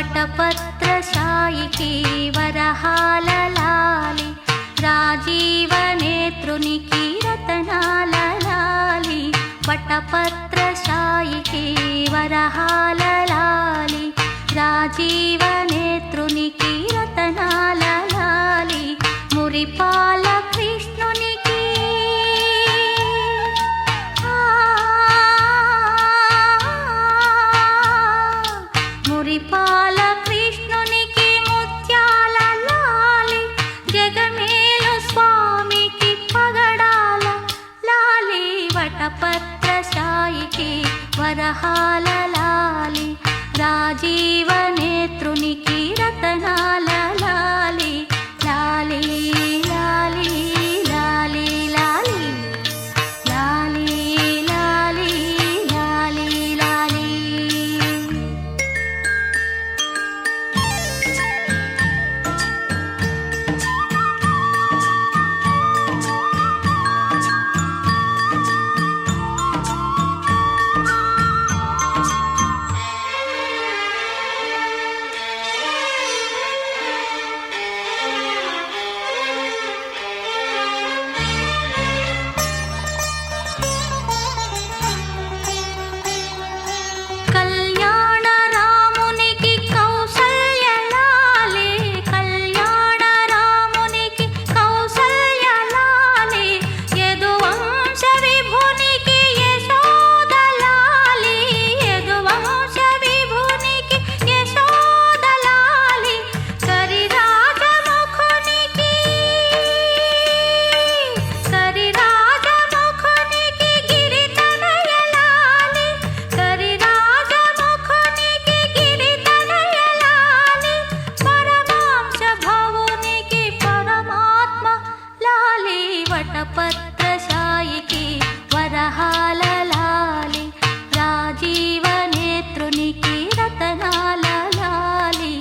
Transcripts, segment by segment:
వటపత్రశాయికి వరహాల లాలి రాజీవనేత్రునికి రతనాల లాలి వటపత్రశాయికి వరహాల లాలి రాజీవనేత్రునికి రతనాల లాలి మురిపాల కృష్ణునికి మురిపాల కృష్ణునికి ముత్యాల లాలి జగమేలు స్వామికి పగడాల లాలి వటపత్రశాయికి వరహాల లాలి రాజీవనేత్రునికి రతనాల లాలి లాలి లాలి లాలి లాలి లాలి లాలి లాలి లాలి. కళ్యాణ రామునికి కౌసల్య లాలి కళ్యాణ రామునికి కౌసల్య లాలి యదువంశ విభునికి యశోద లాలి యదువంశ విభునికి యశోద లాలి కరిరాజముఖునికి గిరితనయ లాలి కరిరాజముఖునికి గిరితనయ లాలి పరమాంశ భవునికి పరమాత్మ లాలి వటపత్రశాయికి వరహాల లాలి రాజీవనేత్రునికి రతనాల లాలి.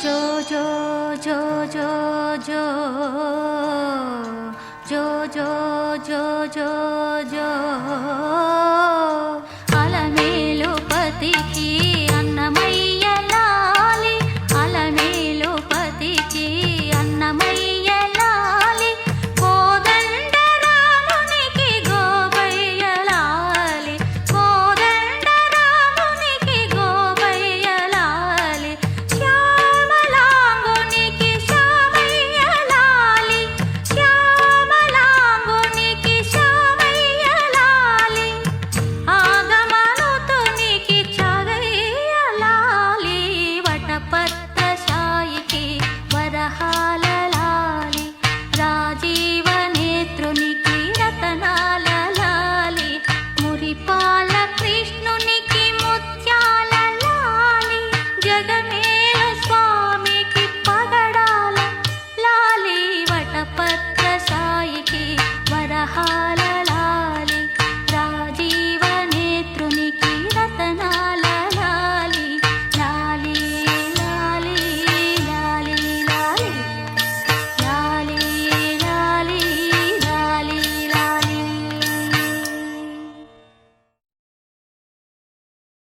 జో జో జో జో జో జో జో జో జో జో